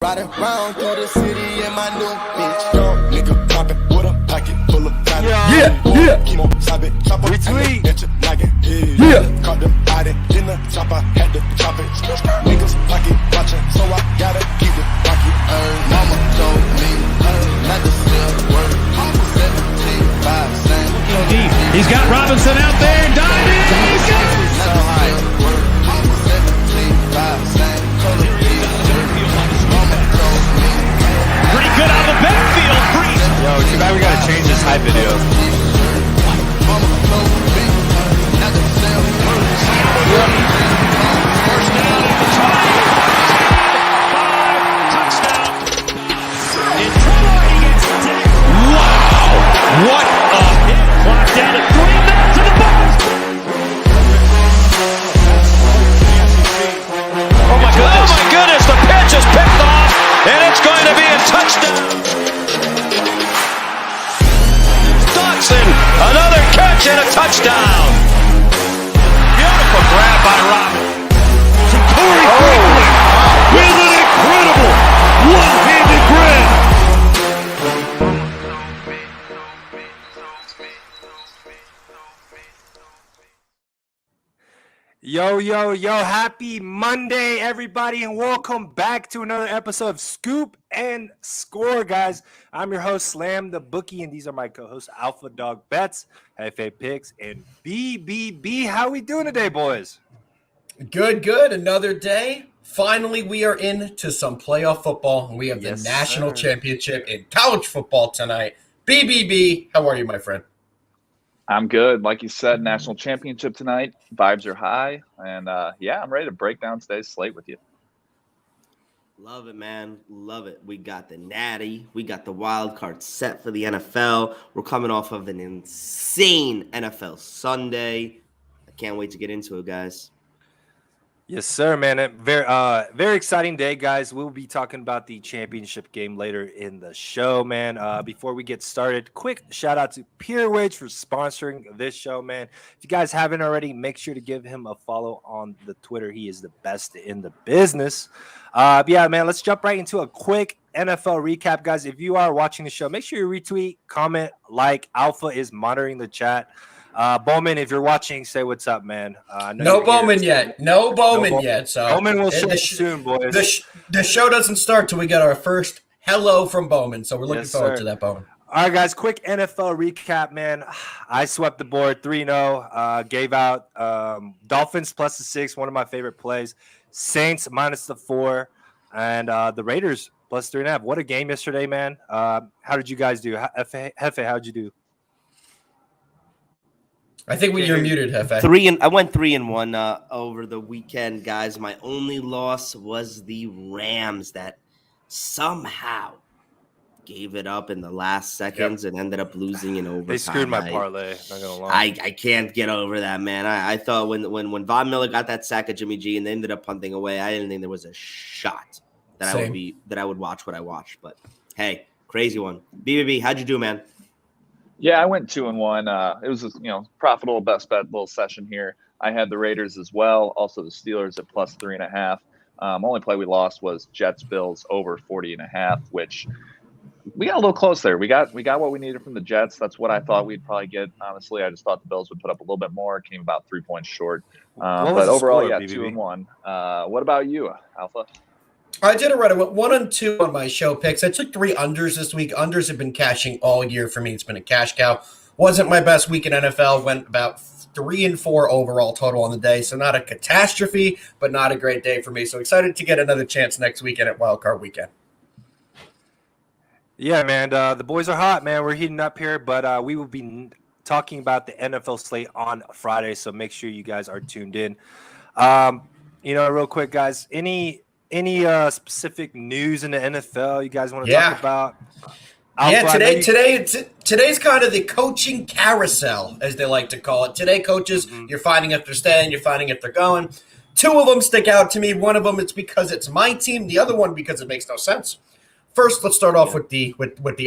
Riding round through the city in my new bitch. Young nigga poppin' with a pocket full of time. Yeah. Keep on chopping, chop on Retweet. Yeah. Caught them hiding in the chopper, had to chop it. Niggas pocket watching, so I gotta keep it pocket. Mama told me not to sell word. 17, 5 cents. Deep. He's got Robinson out there, diving. He's got it. Pretty good out of the backfield. Yo, too bad we gotta change this hype video. First down at the 20. 5 touchdown. In trouble, he gets decked. Wow. What a hit. Clock down at 3. Back to the box. Oh my goodness. The pitch is picked off, and it's going to be a touchdown. Dotson, another catch and a touchdown. Beautiful grab by Robin. To Corey Franklin with an incredible one-handed grab. Yo, happy Monday, everybody, and welcome back to another episode of Scoop and Score, guys. I'm your host, Slam the Bookie, and these are my co-hosts, Alpha Dog Bets, FA Picks, and BBB. How we doing today, boys? Good. Another day. Finally, we are into some playoff football, and we have the national championship in college football tonight. BBB, how are you, my friend? I'm good. Like you said, national championship tonight. Vibes are high. And, I'm ready to break down today's slate with you. Love it, man. Love it. We got the natty. We got the wild card set for the NFL. We're coming off of an insane NFL Sunday. I can't wait to get into it, guys. Yes, sir, man. Very exciting day, guys. We'll be talking about the championship game later in the show, man. Before we get started, quick shout out to Peerwage for sponsoring this show, man. If you guys haven't already, make sure to give him a follow on the Twitter. He is the best in the business. Man, let's jump right into a quick NFL recap, guys. If you are watching the show, make sure you retweet, comment, like. Alpha is monitoring the chat. Bowman, if you're watching, say what's up, man. No Bowman yet. So Bowman will show soon, boys. The show doesn't start till we get our first hello from Bowman, so we're looking forward to that, Bowman. All right, guys, quick NFL recap, man. I swept the board 3-0, gave out Dolphins plus the 6, one of my favorite plays. Saints minus the 4, and the Raiders plus 3.5. What a game yesterday, man. How did you guys do? Hefe, how'd you do? I think you're muted, Hefe. I went 3-1 over the weekend, guys. My only loss was the Rams that somehow gave it up in the last seconds and ended up losing in overtime. They screwed my parlay. Not gonna lie. I can't get over that, man. I thought when Von Miller got that sack at Jimmy G and they ended up punting away, I didn't think there was a shot that I would watch what I watched. But hey, crazy one. BBB, how'd you do, man? Yeah, I went 2-1. It was a profitable best bet little session here. I had the Raiders as well, also the Steelers at plus 3.5. Only play we lost was Jets Bills over 40.5, which we got a little close there. We got what we needed from the Jets. That's what I thought we'd probably get. Honestly, I just thought the Bills would put up a little bit more. Came about 3 points short. But overall, score, 2-1. What about you, Alpha? I did it right. I went 1-2 on my show picks. I took 3 unders this week. Unders have been cashing all year for me. It's been a cash cow. Wasn't my best week in NFL. Went about 3-4 overall total on the day. So not a catastrophe, but not a great day for me. So excited to get another chance next weekend at Wild Card Weekend. Yeah, man. The boys are hot, man. We're heating up here, but we will be talking about the NFL slate on Friday. So make sure you guys are tuned in. Real quick, guys, any specific news in the NFL you guys want to talk about? Today's kind of the coaching carousel, as they like to call it. Today, coaches, you're finding if they're staying, you're finding if they're going. 2 of them stick out to me. One of them, it's because it's my team. The other one, because it makes no sense. First, let's start off with the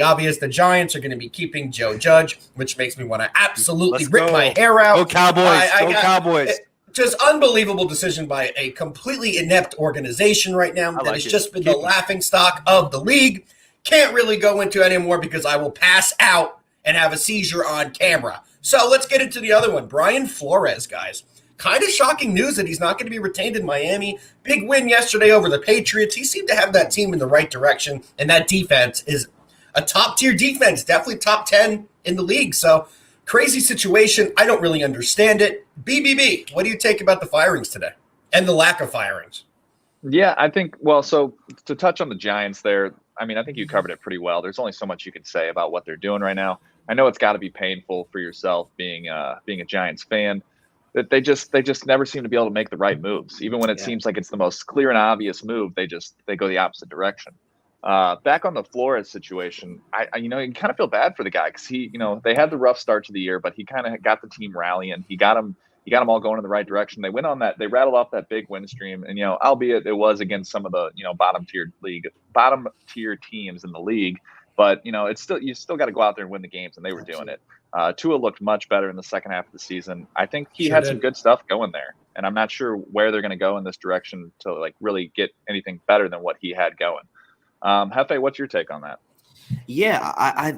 obvious. The Giants are going to be keeping Joe Judge, which makes me want to absolutely rip my hair out. Go Cowboys! Go Cowboys! Just unbelievable decision by a completely inept organization right now that has just been the laughingstock of the league. Can't really go into anymore because I will pass out and have a seizure on camera. So let's get into the other one. Brian Flores, guys. Kind of shocking news that he's not going to be retained in Miami. Big win yesterday over the Patriots. He seemed to have that team in the right direction, and that defense is a top-tier defense, definitely top 10 in the league. So crazy situation. I don't really understand it. BBB, what do you take about the firings today and the lack of firings? Yeah, I think, well, so to touch on the Giants there, I mean, I think you covered it pretty well. There's only so much you can say about what they're doing right now. I know it's got to be painful for yourself being a Giants fan, that they just never seem to be able to make the right moves. Even when it seems like it's the most clear and obvious move, they go the opposite direction. Back on the Flores situation, I you kind of feel bad for the guy because he, they had the rough start to the year, but he kind of got the team rallying. He got them all going in the right direction. They went on that, they rattled off that big win stream, and albeit it was against some of the bottom tier teams in the league, but it's still, you still got to go out there and win the games, and they were doing it. Tua looked much better in the second half of the season. I think he had some good stuff going there, and I'm not sure where they're going to go in this direction to like really get anything better than what he had going. Hefe, what's your take on that? Yeah,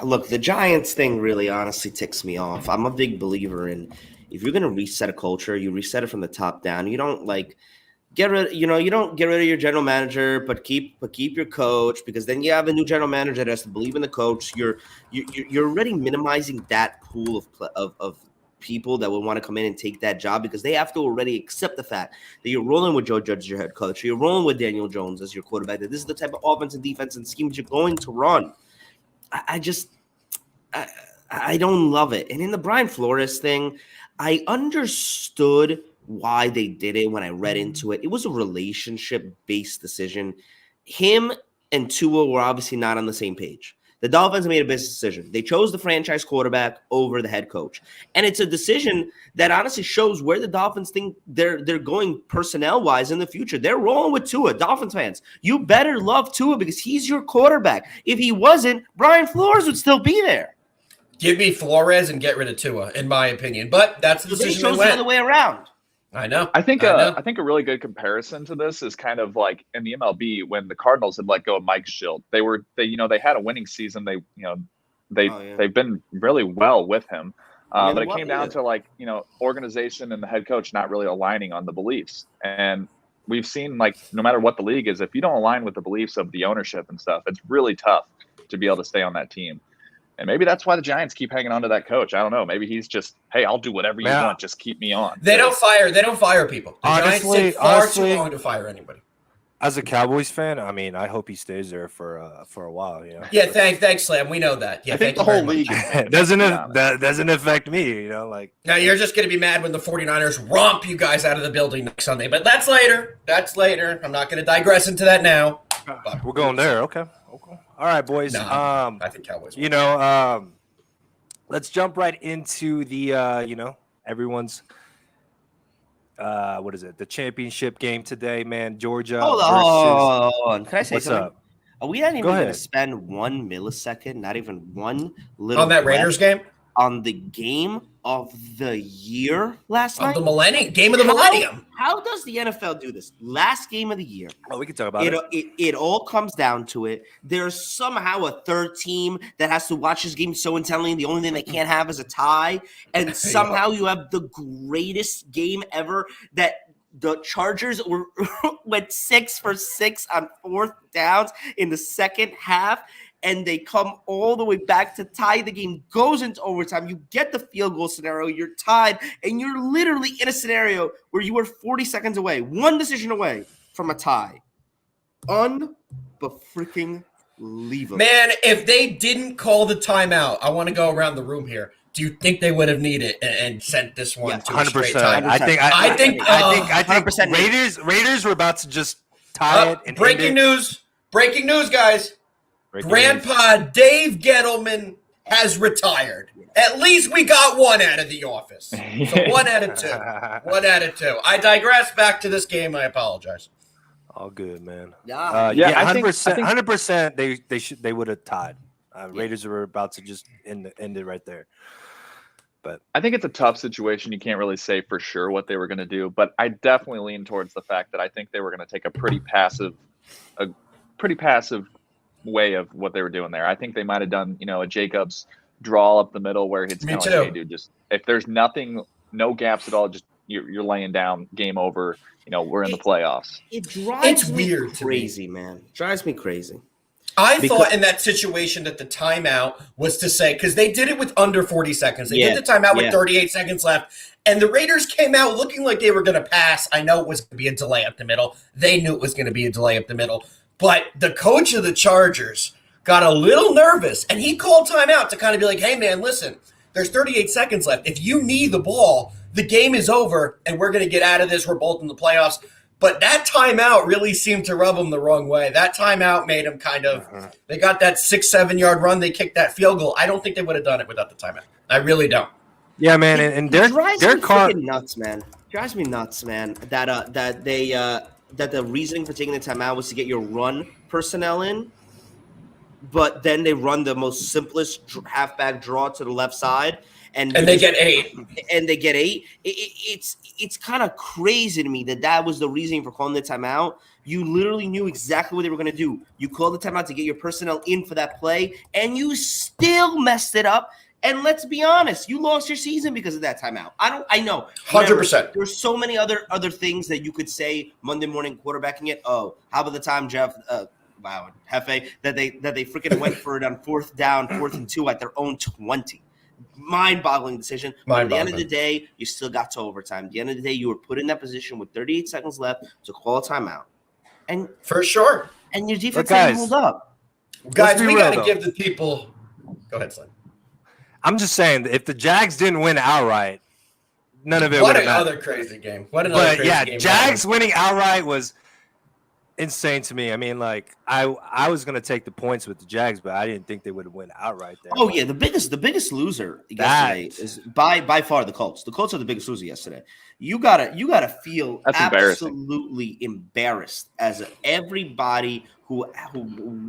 look, the Giants thing really honestly ticks me off. I'm a big believer in, if you're going to reset a culture, you reset it from the top down. You don't you don't get rid of your general manager, but keep your coach, because then you have a new general manager that has to believe in the coach. You're already minimizing that pool of people that would want to come in and take that job, because they have to already accept the fact that you're rolling with Joe Judge as your head coach, you're rolling with Daniel Jones as your quarterback, that this is the type of offense and defense and schemes you're going to run. I don't love it. And in the Brian Flores thing, I understood why they did it when I read into it. It was a relationship-based decision. Him and Tua were obviously not on the same page. The Dolphins made a business decision. They chose the franchise quarterback over the head coach. And it's a decision that honestly shows where the Dolphins think they're going personnel-wise in the future. They're rolling with Tua. Dolphins fans, you better love Tua because he's your quarterback. If he wasn't, Brian Flores would still be there. Give me Flores and get rid of Tua, in my opinion. But that's the decision. They chose the other way around. I know. I think a really good comparison to this is kind of like in the MLB when the Cardinals had let go of Mike Schilt. They had a winning season. They've been really well with him. But it came down to organization and the head coach not really aligning on the beliefs. And we've seen no matter what the league is, if you don't align with the beliefs of the ownership and stuff, it's really tough to be able to stay on that team. And maybe that's why the Giants keep hanging on to that coach. I don't know. Maybe he's just, hey, I'll do whatever you want. Just keep me on. They don't fire people. The Giants take far too long to fire anybody. As a Cowboys fan, I mean, I hope he stays there for a while. Yeah, thanks, Slam. We know that. Yeah, I think the whole league doesn't affect me. Now you're just going to be mad when the 49ers romp you guys out of the building next Sunday. But that's later. I'm not going to digress into that now. We're going there. Okay. All right, boys. I think Cowboys. Let's jump right into the everyone's what is it? The championship game today, man. Georgia. Hold on. Can I say something? Up? Are we not even going to spend 1 millisecond, not even one little on that Raiders game? On the game of the year last night? Of the millennium. Game of the millennium. How does the NFL do this? Last game of the year. Oh, we can talk about it. It all comes down to it. There's somehow a third team that has to watch this game so intently, and the only thing they can't have is a tie. And somehow you have the greatest game ever that the Chargers went 6 for 6 on 4th downs in the second half. And they come all the way back to tie. The game goes into overtime. You get the field goal scenario. You're tied, and you're literally in a scenario where you were 40 seconds away, one decision away from a tie. Unfreaking believable. Man, if they didn't call the timeout, I want to go around the room here. Do you think they would have needed and sent this one to 100%. A straight tie? I think 100%. Raiders were about to just tie it. And breaking news, guys. Grandpa Dave Gettleman has retired. At least we got one out of the office. So 1 out of 2. 1 out of 2. I digress. Back to this game. I apologize. All good, man. Yeah, 100%. They would have tied. Raiders were about to just end it right there. But I think it's a tough situation. You can't really say for sure what they were going to do, but I definitely lean towards the fact that I think they were going to take a pretty passive way of what they were doing there. I think they might have done, a Jacobs draw up the middle where it's Me kind of too. like, hey, dude, just if there's nothing, no gaps at all, just you're laying down, game over. We're in the playoffs. It drives me weird to me. crazy, man. Drives me crazy. I thought in that situation that the timeout was to say, because they did it with under 40 seconds. They did the timeout with 38 seconds left, and the Raiders came out looking like they were going to pass. I know it was going to be a delay up the middle. They knew it was going to be a delay up the middle. But the coach of the Chargers got a little nervous, and he called timeout to kind of be like, hey, man, listen, there's 38 seconds left. If you need the ball, the game is over, and we're going to get out of this. We're both in the playoffs. But that timeout really seemed to rub them the wrong way. That timeout made them kind of they got that 6-7 yard run. They kicked that field goal. I don't think they would have done it without the timeout. I really don't. Yeah, man. And their car nuts, man. Drives me nuts, man. That the reasoning for taking the timeout was to get your run personnel in, but then they run the most simplest halfback draw to the left side. And they get 8. And they get 8. It's kind of crazy to me that was the reasoning for calling the timeout. You literally knew exactly what they were going to do. You called the timeout to get your personnel in for that play, and you still messed it up. And let's be honest, you lost your season because of that timeout. I know. 100%. There's so many other things that you could say Monday morning quarterbacking it. Oh, how about the time Jeff Hefe that they freaking went for it on 4th down, 4th and 2 at their own 20. Mind-boggling decision. But at the end of the day, you still got to overtime. At the end of the day, you were put in that position with 38 seconds left to call a timeout. And for sure. And your defense didn't hold up. Guys, we got to give the people – go ahead, Slim. I'm just saying, if the Jags didn't win outright, none of it would have mattered. What another crazy game. Game. Jags winning outright was insane to me. I mean, like, I was going to take the points with the Jags, but I didn't think they would win outright there. Oh, yeah, the biggest loser yesterday is by far the Colts. The Colts are the biggest loser yesterday. You gotta feel absolutely embarrassed as everybody who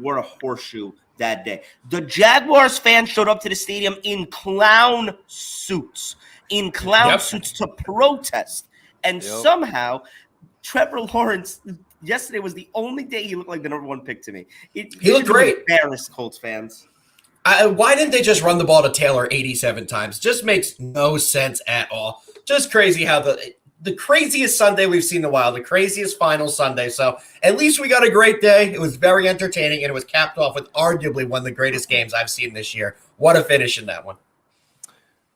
wore a horseshoe that day. The Jaguars fans showed up to the stadium in clown suits to protest. And somehow Trevor Lawrence yesterday was the only day he looked like the number 1 pick to me. He looked great. Embarrassed Colts fans. Why didn't they just run the ball to Taylor 87 times? Just makes no sense at all. Just crazy how the craziest Sunday we've seen in a while, the craziest final Sunday. So at least we got a great day. It was very entertaining, and it was capped off with arguably one of the greatest games I've seen this year. What a finish in that one.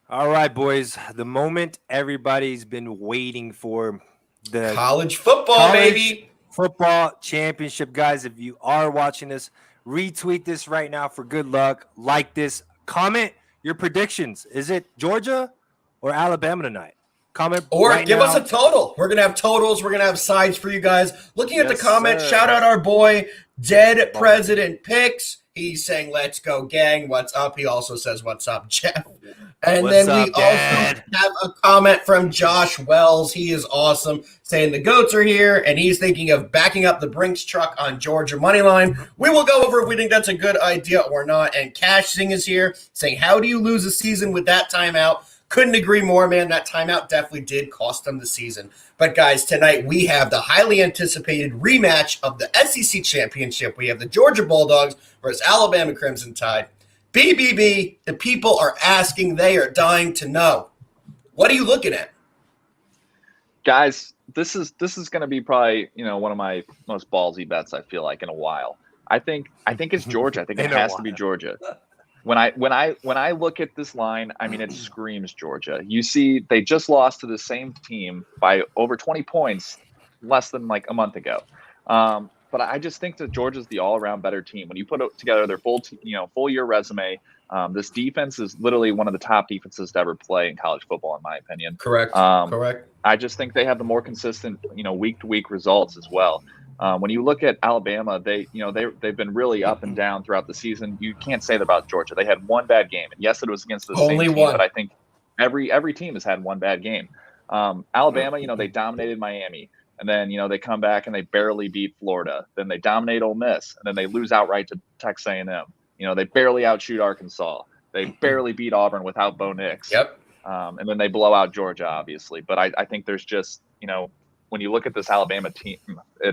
All right, boys. The moment everybody's been waiting for, the college football, baby. Football championship. Guys, if you are watching this, retweet this right now for good luck. Like this. Comment your predictions. Is it Georgia or Alabama tonight? Comment or right give now. us a total. We're going to have totals. We're going to have sides for you guys. Looking at the comments, shout out our boy, Dead President Picks. He's saying, let's go, gang. What's up? He also says, what's up, Jeff? And what's then up, we also have a comment from Josh Wells. He is awesome, saying the GOATs are here, and he's thinking of backing up the Brinks truck on Georgia Moneyline. We will go over if we think that's a good idea or not. And Cash Singh is here, saying, how do you lose a season with that timeout? Couldn't agree more, man. That timeout definitely did cost them the season. But, guys, tonight we have the highly anticipated rematch of the SEC Championship. We have the Georgia Bulldogs versus Alabama Crimson Tide. BBB, the people are asking. They are dying to know. What are you looking at? Guys, this is going to be probably, one of my most ballsy bets, I feel like, in a while. I think it's Georgia. I think it has to be Georgia. When I look at this line, I mean, it screams Georgia. You see, they just lost to the same team by over 20 points less than like a month ago. But I just think that Georgia's the all-around better team. When you put together their full year resume, this defense is literally one of the top defenses to ever play in college football, in my opinion. Correct. Correct. I just think they have the more consistent, week-to-week results as well. When you look at Alabama, they've been really up and down throughout the season. You can't say that about Georgia. They had one bad game, and yes, it was against the same team, but I think every team has had one bad game. Alabama, they dominated Miami, and then they come back and they barely beat Florida. Then they dominate Ole Miss, and then they lose outright to Texas A&M. They barely outshoot Arkansas. They barely beat Auburn without Bo Nix. Yep. And then they blow out Georgia, obviously. But I think there's just, when you look at this Alabama team,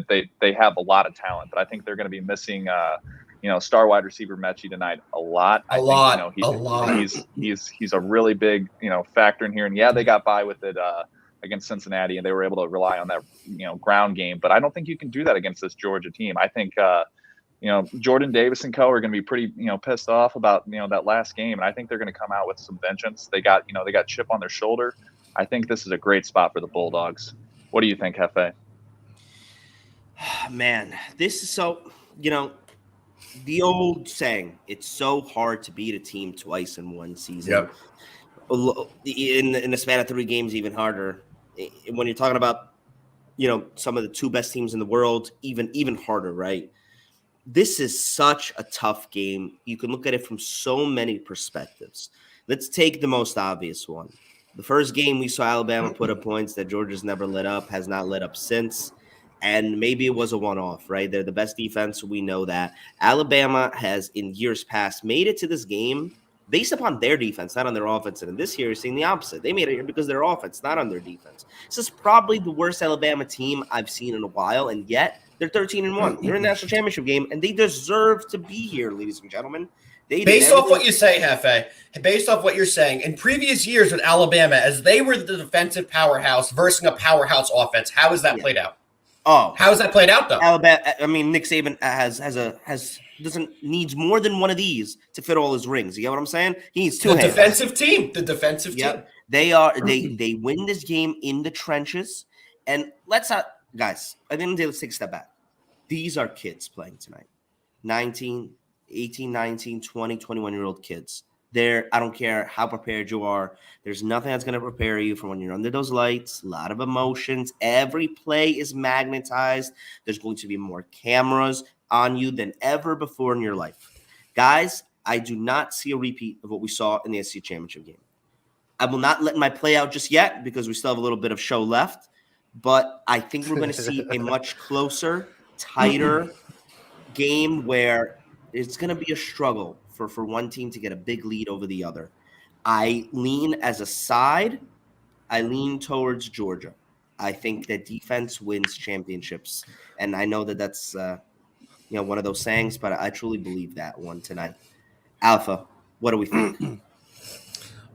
they have a lot of talent, but I think they're going to be missing, star wide receiver Mechie tonight a lot. A lot. He's a really big, factor in here. And yeah, they got by with it against Cincinnati, and they were able to rely on that, ground game. But I don't think you can do that against this Georgia team. I think, Jordan Davis and co are going to be pretty, pissed off about, that last game. And I think they're going to come out with some vengeance. They got chip on their shoulder. I think this is a great spot for the Bulldogs. What do you think, Hefe? Man, this is so, the old saying, it's so hard to beat a team twice in one season. Yep. In the span of 3 games, even harder. When you're talking about, some of the 2 best teams in the world, even harder, right? This is such a tough game. You can look at it from so many perspectives. Let's take the most obvious one. The first game we saw Alabama put up points that Georgia's never lit up, has not lit up since. And maybe it was a one-off, right? They're the best defense. We know that. Alabama has, in years past, made it to this game based upon their defense, not on their offense. And in this year, you're seeing the opposite. They made it here because of their offense, not on their defense. This is probably the worst Alabama team I've seen in a while, and yet they're 13-1. They're in the national championship game, and they deserve to be here, ladies and gentlemen. Based off what you say, Hefe, based off what you're saying, in previous years with Alabama, as they were the defensive powerhouse versus a powerhouse offense, how has that played out? Oh, how has that played out though? Alabama. I mean, Nick Saban needs more than one of these to fit all his rings. You get what I'm saying? He needs 2 hands. The defensive team. They win this game in the trenches. And let's not, guys. I think let's take a step back. These are kids playing tonight. 18, 19, 20, 21-year-old kids. I don't care how prepared you are. There's nothing that's going to prepare you from when you're under those lights. A lot of emotions. Every play is magnetized. There's going to be more cameras on you than ever before in your life. Guys, I do not see a repeat of what we saw in the SEC Championship game. I will not let my play out just yet because we still have a little bit of show left. But I think we're going to see a much closer, tighter game where it's going to be a struggle for one team to get a big lead over the other. I lean towards Georgia. I think that defense wins championships. And I know that that's one of those sayings, but I truly believe that one tonight. Alpha, what do we think?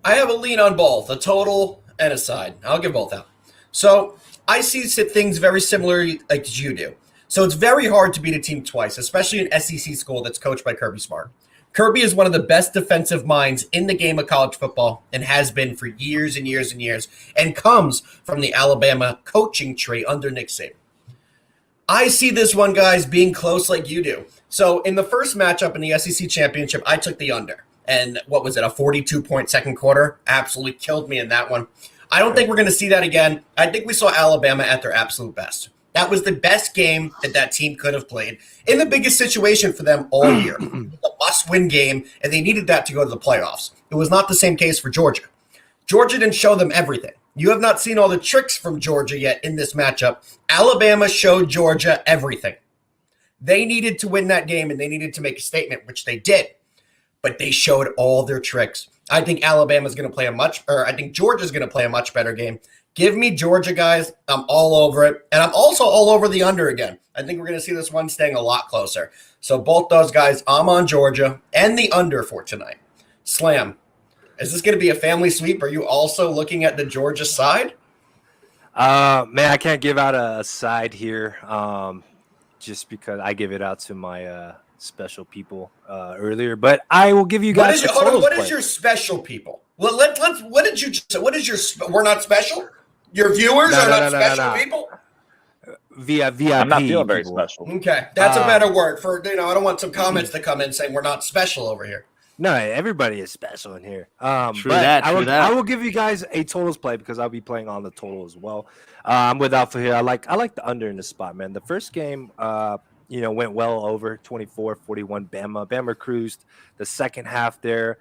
I have a lean on both, a total and a side. I'll give both out. So I see things very similar like you do. So it's very hard to beat a team twice, especially an SEC school that's coached by Kirby Smart. Kirby is one of the best defensive minds in the game of college football and has been for years and years and years, and comes from the Alabama coaching tree under Nick Saban. I see this one, guys, being close like you do. So in the first matchup in the SEC championship, I took the under. And what was it, a 42-point second quarter? Absolutely killed me in that one. I don't think we're going to see that again. I think we saw Alabama at their absolute best. That was the best game that team could have played in the biggest situation for them all year. A must-win game, and they needed that to go to the playoffs. It was not the same case for Georgia. Georgia didn't show them everything. You have not seen all the tricks from Georgia yet in this matchup. Alabama showed Georgia everything. They needed to win that game, and they needed to make a statement, which they did. But they showed all their tricks. I think Alabama's going to play I think Georgia's going to play a much better game. Give me Georgia, guys. I'm all over it. And I'm also all over the under again. I think we're going to see this one staying a lot closer. So both those guys, I'm on Georgia and the under for tonight. Slam. Is this going to be a family sweep? Are you also looking at the Georgia side? Man, I can't give out a side here just because I give it out to my special people earlier. But I will give you guys what is your special people? Well, what did you just say? What is your we're not special? Your viewers are not special people? VIP. I'm not feeling very special. Okay, that's a better word for, I don't want some comments to come in saying we're not special over here. No, everybody is special in here. True that. I will give you guys a totals play because I'll be playing on the total as well. I'm with Alpha here. I like the under in the spot, man. The first game, went well over 24-41 Bama. Bama cruised the second half there.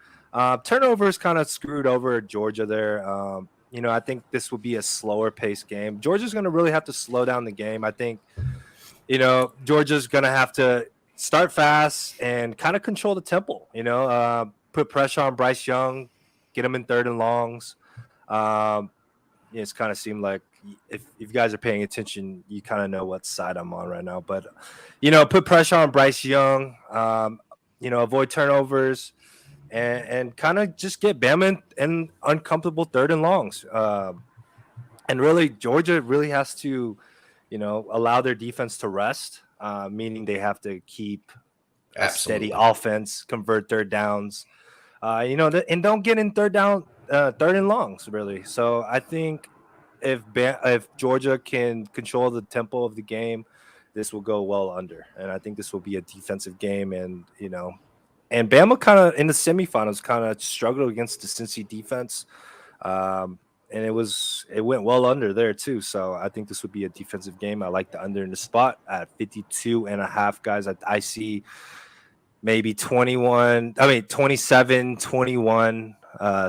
Turnovers kind of screwed over Georgia there. I think this will be a slower paced game. Georgia's going to really have to slow down the game. I think, Georgia's going to have to start fast and kind of control the tempo, put pressure on Bryce Young, get him in third and longs. It's kind of seemed like if you guys are paying attention, you kind of know what side I'm on right now. But, put pressure on Bryce Young, avoid turnovers, and kind of just get Bama in uncomfortable third and longs. And really, Georgia really has to, allow their defense to rest, meaning they have to keep a steady offense, convert third downs, and don't get in third and longs, really. So I think if Georgia can control the tempo of the game, this will go well under. And I think this will be a defensive game. And, and Bama kind of in the semifinals kind of struggled against the Cincy defense. And it went well under there too. So I think this would be a defensive game. I like the under in the spot at 52.5, guys. I see maybe 27, 21,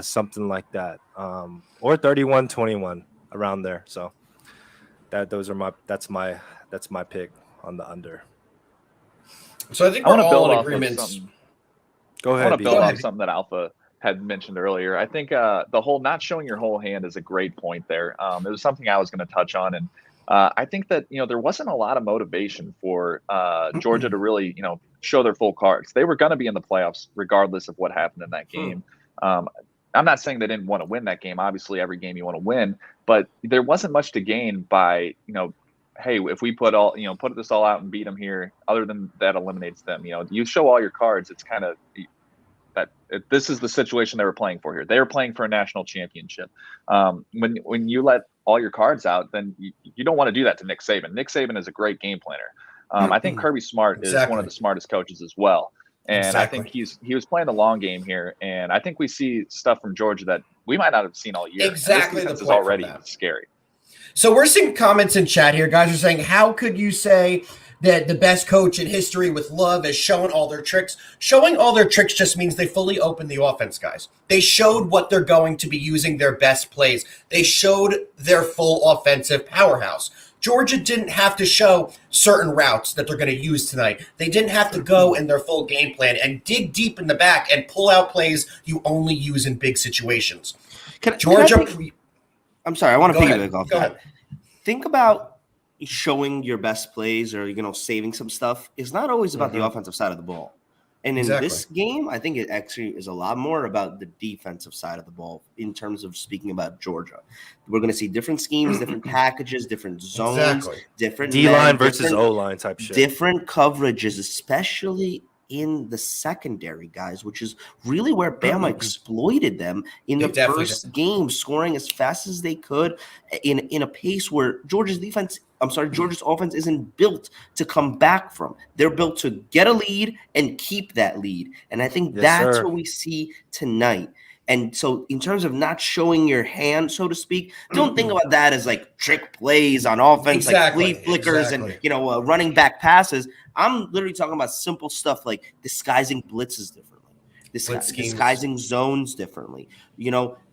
something like that. Or 31-21 around there. So that's my pick on the under. So I think we're all in agreement. Go ahead. I want to build off something that Alpha had mentioned earlier. I think the whole not showing your whole hand is a great point there. It was something I was going to touch on. And I think that, there wasn't a lot of motivation for Georgia to really, show their full cards. They were going to be in the playoffs regardless of what happened in that game. I'm not saying they didn't want to win that game. Obviously, every game you want to win. But there wasn't much to gain by, hey, if we put this all out and beat them here, other than that eliminates them. You show all your cards, it's kind of this is the situation they were playing for here. They were playing for a national championship. When you let all your cards out, then you don't want to do that to Nick Saban. Nick Saban is a great game planner. I think Kirby Smart is one of the smartest coaches as well. And I think he was playing the long game here. And I think we see stuff from Georgia that we might not have seen all year. Exactly. This is already scary. So we're seeing comments in chat here. Guys are saying, how could you say that the best coach in history with Love has shown all their tricks? Showing all their tricks just means they fully opened the offense, guys. They showed what they're going to be using their best plays. They showed their full offensive powerhouse. Georgia didn't have to show certain routes that they're going to use tonight. They didn't have to go in their full game plan and dig deep in the back and pull out plays you only use in big situations. I'm sorry, I want to piggyback off that. Think about showing your best plays or, saving some stuff is not always about the offensive side of the ball. And in this game, I think it actually is a lot more about the defensive side of the ball in terms of speaking about Georgia. We're going to see different schemes, different packages, different zones, different D-line versus O-line type shit. Different coverages, especially in the secondary, guys, which is really where Bama exploited them in the first game, scoring as fast as they could in a pace where Georgia's offense isn't built to come back from. They're built to get a lead and keep that lead. And I think that's what we see tonight. And so in terms of not showing your hand, so to speak, don't think about that as like trick plays on offense, like flea flickers and, running back passes. I'm literally talking about simple stuff like disguising blitzes differently, disguising zones differently,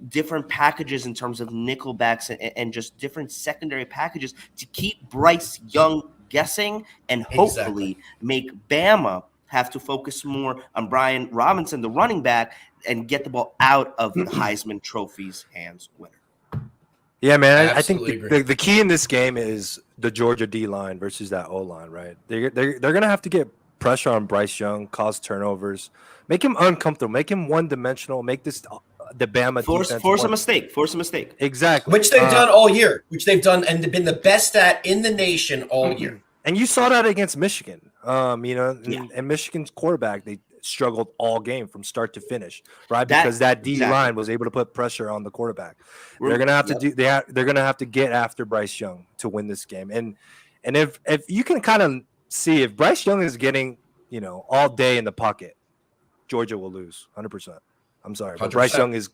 different packages in terms of nickel backs and just different secondary packages to keep Bryce Young guessing and hopefully make Bama have to focus more on Brian Robinson, the running back, and get the ball out of the Heisman Trophy's hands winner. Yeah, man. I think the key in this game is the Georgia D-line versus that O-line, right? They're going to have to get pressure on Bryce Young, cause turnovers, make him uncomfortable, make him one-dimensional, make this the Bama defense. Force a mistake. Exactly. Which they've done all year, which they've done and been the best at in the nation all year. And you saw that against Michigan, and Michigan's quarterback, they struggled all game from start to finish, right? Because that D line was able to put pressure on the quarterback. They're gonna have to they're gonna have to get after Bryce Young to win this game. And if you can kind of see if Bryce Young is getting all day in the pocket, Georgia will lose 100%. I'm sorry, but 100%.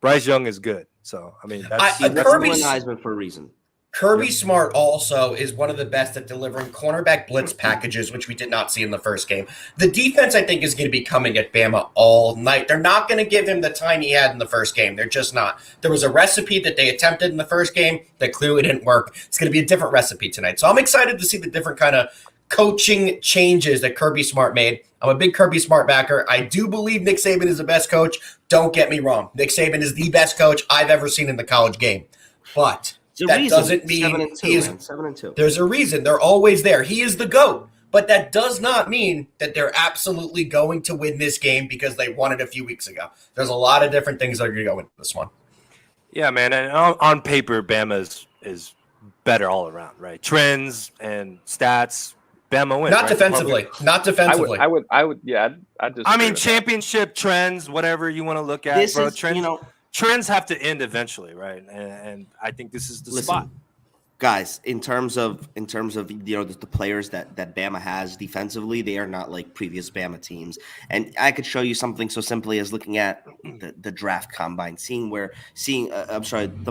Bryce Young is good. So I mean, that's Kirby's Heisman for a reason. Kirby Smart also is one of the best at delivering cornerback blitz packages, which we did not see in the first game. The defense, I think, is going to be coming at Bama all night. They're not going to give him the time he had in the first game. They're just not. There was a recipe that they attempted in the first game that clearly didn't work. It's going to be a different recipe tonight. So I'm excited to see the different kind of coaching changes that Kirby Smart made. I'm a big Kirby Smart backer. I do believe Nick Saban is the best coach. Don't get me wrong. Nick Saban is the best coach I've ever seen in the college game. But that doesn't mean he is 7-2. There's a reason. They're always there. He is the GOAT. But that does not mean that they're absolutely going to win this game because they won it a few weeks ago. There's a lot of different things that are going to go into this one. Yeah, man. And on paper, Bama is better all around, right? Trends and stats, Bama wins. Not right? defensively. Not defensively. I would. Yeah, I just. I mean, championship trends, whatever you want to look at, bro. Trends have to end eventually, right? And I think this is the spot. Guys, in terms of the players that Bama has defensively, they are not like previous Bama teams. And I could show you something so simply as looking at the draft combine, the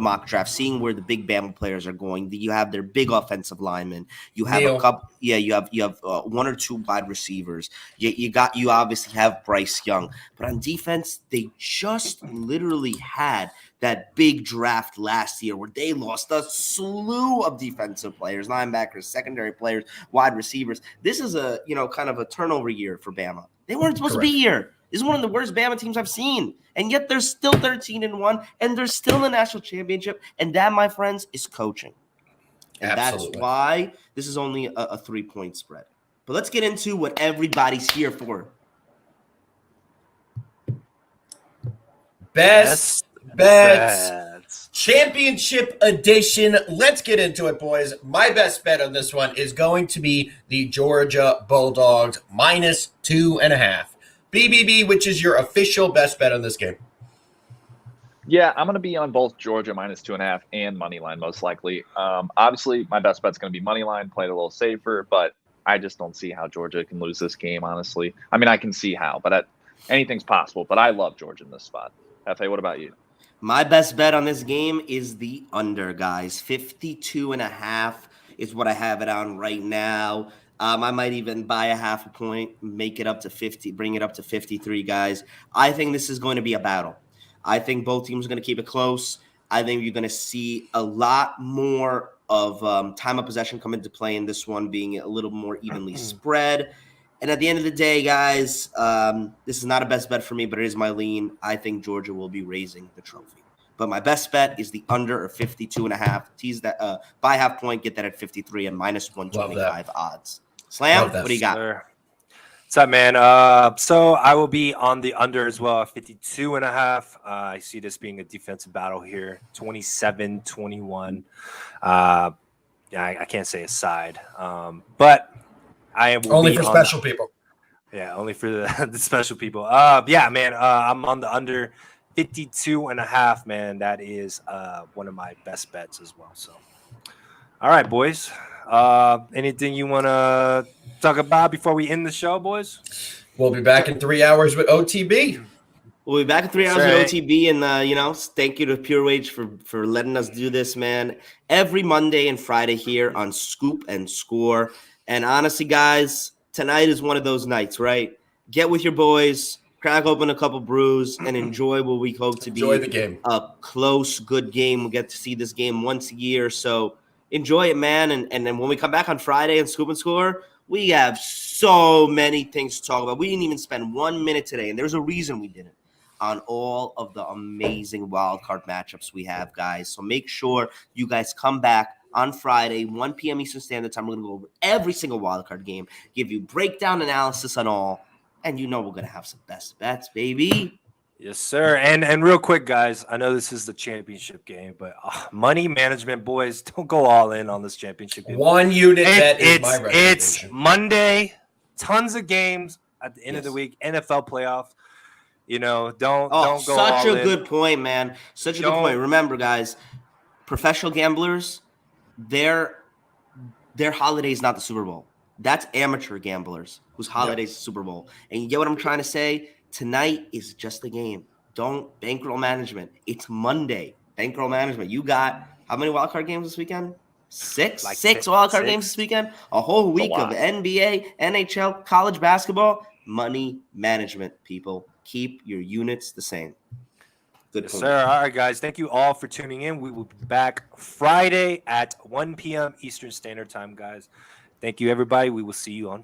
mock draft, seeing where the big Bama players are going. You have their big offensive linemen. You have a couple. Yeah, you have one or two wide receivers. You obviously have Bryce Young, but on defense, they just literally had that big draft last year where they lost a slew of defensive players, linebackers, secondary players, wide receivers. This is a kind of a turnover year for Bama. They weren't supposed to be here. This is one of the worst Bama teams I've seen. And yet they're still 13-1, and they're still in the national championship. And that, my friends, is coaching. And that's why this is only a 3-point spread. But let's get into what everybody's here for. Best bets. Championship edition. Let's get into it, boys. My best bet on this one is going to be the Georgia Bulldogs -2.5. BBB, which is your official best bet on this game? Yeah, I'm going to be on both Georgia -2.5 and money line most likely. Obviously, my best bet's going to be money line, played a little safer, but I just don't see how Georgia can lose this game, honestly. I mean, I can see how, but anything's possible. But I love Georgia in this spot. F.A., what about you? My best bet on this game is the under, guys. 52.5 is what I have it on right now. I might even buy a half a point, make it up to 50, bring it up to 53, guys. I think this is going to be a battle. I think both teams are going to keep it close. I think you're going to see a lot more of time of possession come into play in this one, being a little more evenly spread. And at the end of the day, guys, this is not a best bet for me, but it is my lean. I think Georgia will be raising the trophy. But my best bet is the under of 52.5. Tease that buy half point, get that at 53 and -125 odds. Slam, what do you got? Sir. What's up, man? So I will be on the under as well, 52.5. I see this being a defensive battle here, 27-21. Yeah, I can't say a side, but I will only for special people. Yeah, only for the special people. Yeah, man. I'm on the under 52.5, man. That is one of my best bets as well. So, all right, boys. Anything you want to talk about before we end the show, boys? We'll be back in 3 hours with OTB. We'll be back in 3 hours with OTB, and thank you to Pure Wage for letting us do this, man. Every Monday and Friday here on Scoop and Score. And honestly, guys, tonight is one of those nights, right? Get with your boys, crack open a couple brews, and enjoy what we hope to be the game. A close, good game. We'll get to see this game once a year, so enjoy it, man. And then when we come back on Friday and Scoop and Score, we have so many things to talk about. We didn't even spend 1 minute today, and there's a reason we didn't, on all of the amazing wildcard matchups we have, guys. So make sure you guys come back on Friday, 1 p.m. Eastern Standard Time. We're going to go over every single wildcard game, give you breakdown analysis on all, and we're going to have some best bets, baby. Yes, sir. And real quick, guys, I know this is the championship game, but money management, boys, don't go all in on this championship game. One unit bet is my recommendation. It's Monday, tons of games at the end of the week, NFL playoff. Don't go all in. Such a good point, man. Such a good point. Remember, guys, professional gamblers, their holiday is not the Super Bowl. That's amateur gamblers whose holiday is the Super Bowl. And you get what I'm trying to say? Tonight is just a game. Don't bankroll management. It's Monday. Bankroll management. You got how many wildcard games this weekend? Six wildcard games this weekend. A whole week of NBA, NHL, college basketball. Money management, people. Keep your units the same. Good point. Sir. All right, guys. Thank you all for tuning in. We will be back Friday at 1 p.m. Eastern Standard Time, guys. Thank you, everybody. We will see you on